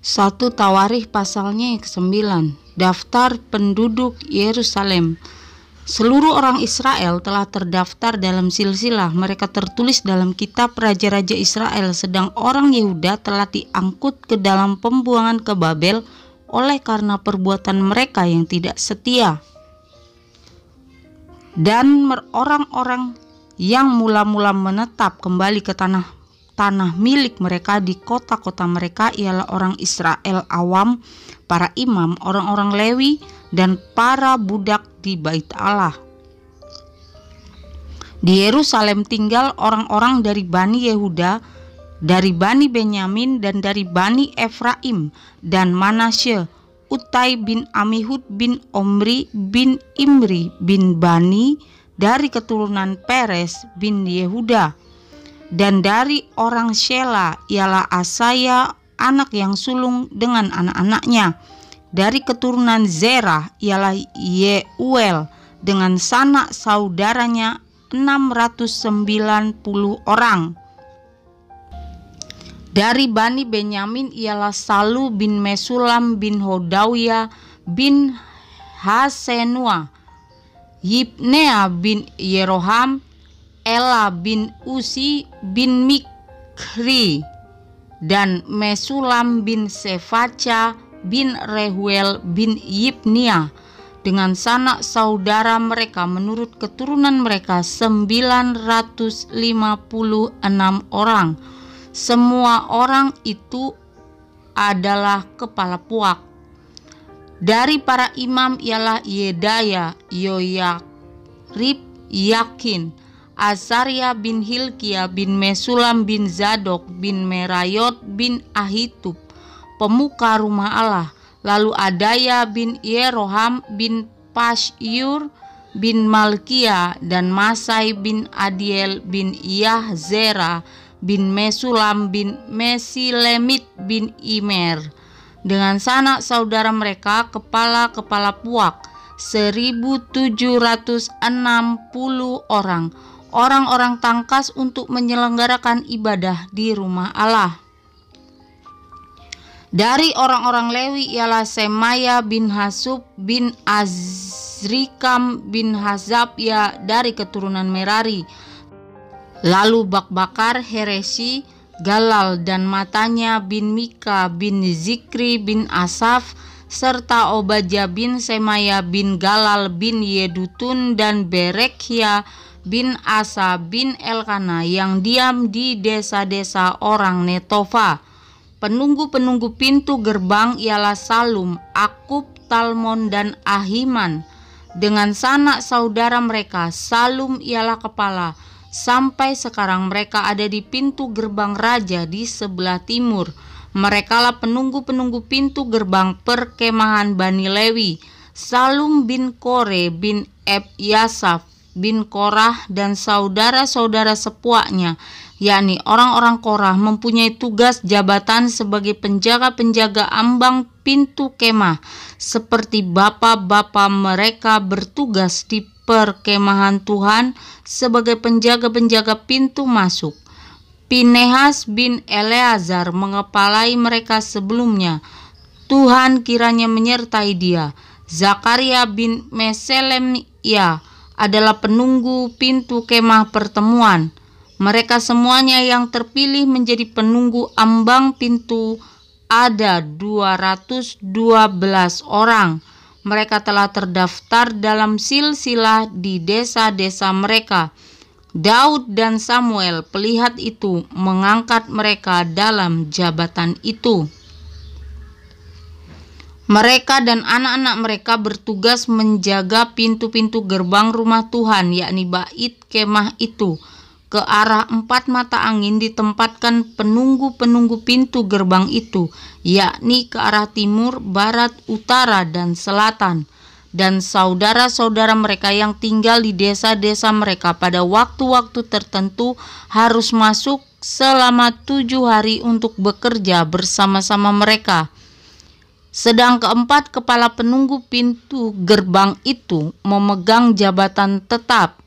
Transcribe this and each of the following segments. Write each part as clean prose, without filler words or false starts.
1 Tawarikh pasalnya yang ke-9. Daftar penduduk Yerusalem. Seluruh orang Israel telah terdaftar dalam silsilah. Mereka tertulis dalam kitab Raja-Raja Israel, sedang orang Yehuda telah diangkut ke dalam pembuangan ke Babel oleh karena perbuatan mereka yang tidak setia. Dan orang-orang yang mula-mula menetap kembali ke tanah milik mereka di kota-kota mereka ialah orang Israel awam, para imam, orang-orang Lewi, dan para budak di Bait Allah. Di Yerusalem tinggal orang-orang dari Bani Yehuda, dari Bani Benyamin, dan dari Bani Efraim dan Manasye, Utai bin Amihud bin Omri bin Imri bin Bani, dari keturunan Peres bin Yehuda. Dan dari orang Shela ialah Asaya anak yang sulung dengan anak-anaknya. Dari keturunan Zerah ialah Yeuel dengan sanak saudaranya 690 orang. Dari Bani Benyamin ialah Salu bin Mesulam bin Hodawia bin Hasenua, Yibnea bin Yeroham, Ela bin Usi bin Mikri, dan Mesulam bin Sefaca bin Rehuel bin Yibnia dengan sanak saudara mereka menurut keturunan mereka 956 orang. Semua orang itu adalah kepala puak. Dari para imam ialah Yedaya, Yoyarib, Yakin, Azaria bin Hilkia bin Mesulam bin Zadok bin Merayot bin Ahitub, pemuka rumah Allah. Lalu Adaya bin Yeroham bin Pasyur bin Malkia dan Masai bin Adiel bin Yahzera bin Mesulam bin Mesilemit bin Imer dengan sanak saudara mereka kepala-kepala puak 1760 orang, orang-orang tangkas untuk menyelenggarakan ibadah di rumah Allah. Dari orang-orang Lewi ialah Semaya bin Hasub bin Azrikam bin Hazabya dari keturunan Merari. Lalu Bakbakar, Heresi, Galal dan Matanya bin Mika bin Zikri bin Asaf, serta Obadya bin Semaya bin Galal bin Yedutun dan Berekhia bin Asa bin Elkana yang diam di desa-desa orang Netofa. Penunggu-penunggu pintu gerbang ialah Salum, Akub, Talmon, dan Ahiman. Dengan sanak saudara mereka, Salum ialah kepala. Sampai sekarang mereka ada di pintu gerbang raja di sebelah timur. Merekalah penunggu-penunggu pintu gerbang perkemahan Bani Lewi. Salum bin Kore bin Ebyasaf bin Korah dan saudara-saudara sepuaknya, yakni orang-orang Korah, mempunyai tugas jabatan sebagai penjaga-penjaga ambang pintu kemah, seperti bapa-bapa mereka bertugas di perkemahan Tuhan sebagai penjaga-penjaga pintu masuk. Pinehas bin Eleazar mengepalai mereka sebelumnya. Tuhan kiranya menyertai dia. Zakaria bin Meselemia adalah penunggu pintu kemah pertemuan. Mereka semuanya yang terpilih menjadi penunggu ambang pintu ada 212 orang. Mereka telah terdaftar dalam silsilah di desa-desa mereka. Daud dan Samuel pelihat itu mengangkat mereka dalam jabatan itu. Mereka dan anak-anak mereka bertugas menjaga pintu-pintu gerbang rumah Tuhan, yakni bait kemah itu. Ke arah 4 mata angin ditempatkan penunggu-penunggu pintu gerbang itu, yakni ke arah timur, barat, utara, dan selatan. Dan saudara-saudara mereka yang tinggal di desa-desa mereka pada waktu-waktu tertentu harus masuk selama 7 hari untuk bekerja bersama-sama mereka. Sedang keempat kepala penunggu pintu gerbang itu memegang jabatan tetap.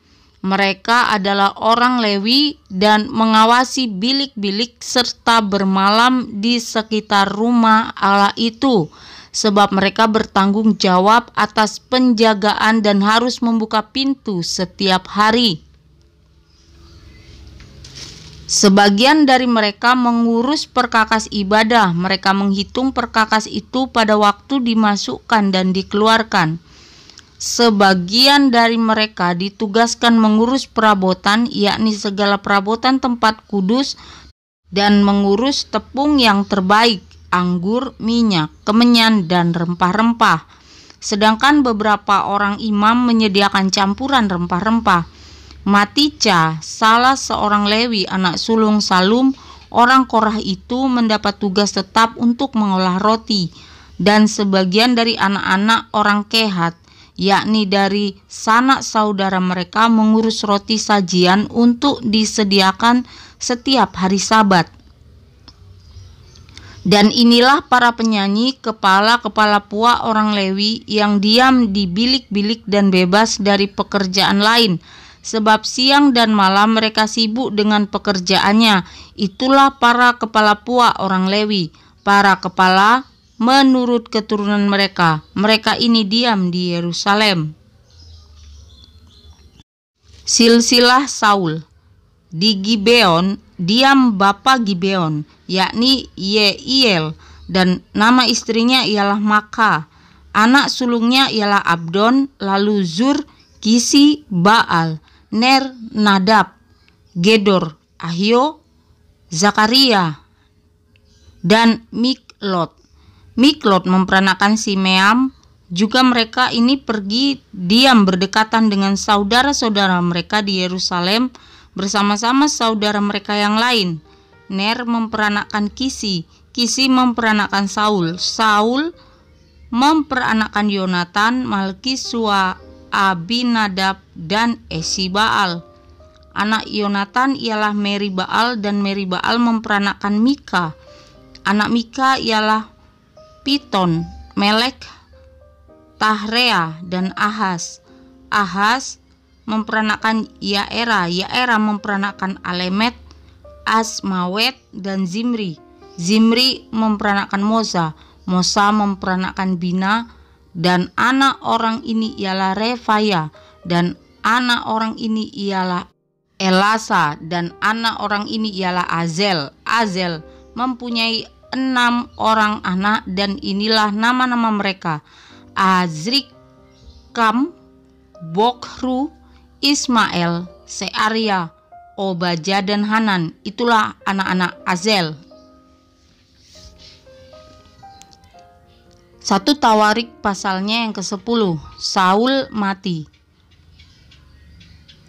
Mereka adalah orang Lewi dan mengawasi bilik-bilik serta bermalam di sekitar rumah Allah itu, sebab mereka bertanggung jawab atas penjagaan dan harus membuka pintu setiap hari. Sebagian dari mereka mengurus perkakas ibadah. Mereka menghitung perkakas itu pada waktu dimasukkan dan dikeluarkan. Sebagian dari mereka ditugaskan mengurus perabotan, yakni segala perabotan tempat kudus, dan mengurus tepung yang terbaik, anggur, minyak, kemenyan, dan rempah-rempah. Sedangkan beberapa orang imam menyediakan campuran rempah-rempah. Matica, salah seorang Lewi, anak sulung Salum, orang Korah itu mendapat tugas tetap untuk mengolah roti, dan sebagian dari anak-anak orang Kehat, yakni dari sanak saudara mereka, mengurus roti sajian untuk disediakan setiap hari Sabat. Dan inilah para penyanyi, kepala-kepala puak orang Lewi yang diam di bilik-bilik dan bebas dari pekerjaan lain, sebab siang dan malam mereka sibuk dengan pekerjaannya. Itulah para kepala puak orang Lewi, para kepala menurut keturunan mereka. Mereka ini diam di Yerusalem. Silsilah Saul. Di Gibeon diam bapa Gibeon, yakni Yeiel, dan nama istrinya ialah Maka. Anak sulungnya ialah Abdon, lalu Zur, Kisi, Baal, Ner, Nadab, Gedor, Ahio, Zakaria, dan Miklot. Miklot memperanakan Simeam. Juga mereka ini pergi diam berdekatan dengan saudara-saudara mereka di Yerusalem bersama-sama saudara mereka yang lain. Ner memperanakan Kisi. Kisi memperanakan Saul. Saul memperanakan Yonatan, Malkisua, Abinadab, dan Esibaal. Anak Yonatan ialah Meribaal, dan Meribaal memperanakan Mika. Anak Mika ialah Piton, Melek, Tahrea, dan Ahaz. Ahaz memperanakan Yaera. Yaera memperanakan Alemet, Asmawet, dan Zimri. Zimri memperanakan Moza. Moza memperanakan Bina, dan anak orang ini ialah Refaya, dan anak orang ini ialah Elasa, dan anak orang ini ialah Azel. Azel mempunyai 6 orang anak, dan inilah nama-nama mereka: Azrikam, Bokhru, Ismael, Searia, Obaja, dan Hanan. Itulah anak-anak Azel. 1 Tawarik pasalnya yang ke-10. Saul mati.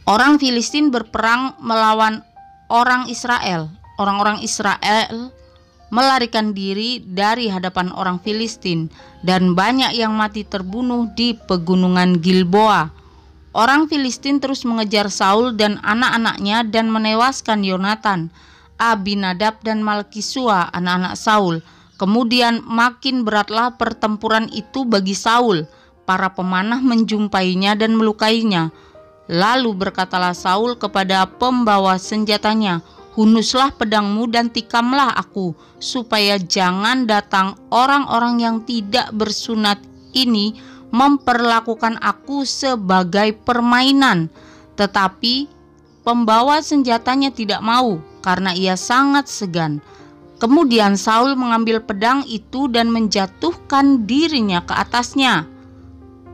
Orang Filistin berperang melawan orang Israel. Orang-orang Israel melarikan diri dari hadapan orang Filistin, dan banyak yang mati terbunuh di pegunungan Gilboa. Orang Filistin terus mengejar Saul dan anak-anaknya dan menewaskan Yonatan, Abinadab, dan Malkisua, anak-anak Saul. Kemudian makin beratlah pertempuran itu bagi Saul. Para pemanah menjumpainya dan melukainya. Lalu berkatalah Saul kepada pembawa senjatanya, "Hunuslah pedangmu dan tikamlah aku, supaya jangan datang orang-orang yang tidak bersunat ini memperlakukan aku sebagai permainan." Tetapi pembawa senjatanya tidak mau, karena ia sangat segan. Kemudian Saul mengambil pedang itu dan menjatuhkan dirinya ke atasnya.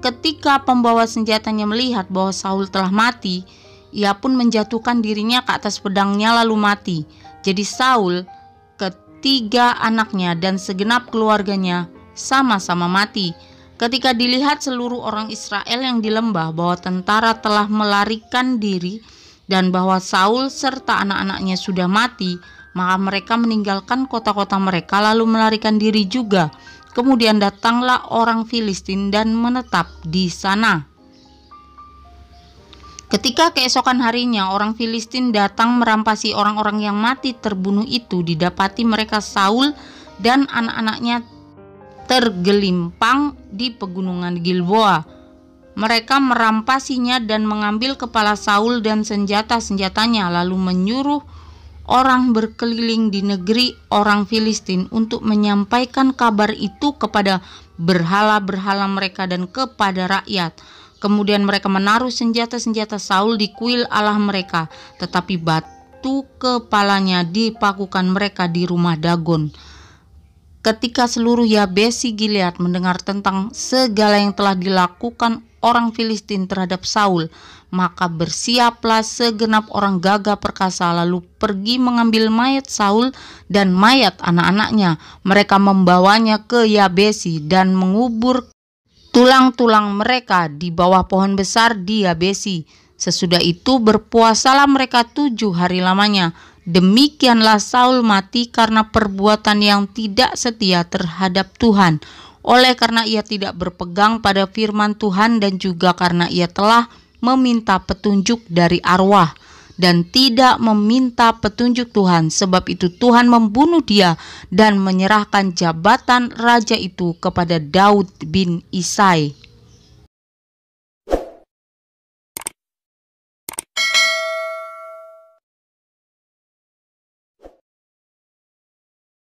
Ketika pembawa senjatanya melihat bahwa Saul telah mati, ia pun menjatuhkan dirinya ke atas pedangnya lalu mati. Jadi Saul, ketiga anaknya, dan segenap keluarganya sama-sama mati. Ketika dilihat seluruh orang Israel yang di lembah bahwa tentara telah melarikan diri dan bahwa Saul serta anak-anaknya sudah mati, maka mereka meninggalkan kota-kota mereka lalu melarikan diri juga. Kemudian datanglah orang Filistin dan menetap di sana. Ketika keesokan harinya orang Filistin datang merampasi orang-orang yang mati terbunuh itu, didapati mereka Saul dan anak-anaknya tergelimpang di pegunungan Gilboa. Mereka merampasinya dan mengambil kepala Saul dan senjata-senjatanya, lalu menyuruh orang berkeliling di negeri orang Filistin untuk menyampaikan kabar itu kepada berhala-berhala mereka dan kepada rakyat. Kemudian mereka menaruh senjata-senjata Saul di kuil Allah mereka, tetapi batu kepalanya dipakukan mereka di rumah Dagon. Ketika seluruh Yabesi Gilead mendengar tentang segala yang telah dilakukan orang Filistin terhadap Saul, maka bersiaplah segenap orang gagah perkasa, lalu pergi mengambil mayat Saul dan mayat anak-anaknya. Mereka membawanya ke Yabesi dan mengubur tulang-tulang mereka di bawah pohon besar di Yabesi. Sesudah itu berpuasalah mereka 7 hari lamanya. Demikianlah Saul mati karena perbuatan yang tidak setia terhadap Tuhan, oleh karena ia tidak berpegang pada firman Tuhan, dan juga karena ia telah meminta petunjuk dari arwah dan tidak meminta petunjuk Tuhan. Sebab itu Tuhan membunuh dia dan menyerahkan jabatan raja itu kepada Daud bin Isai.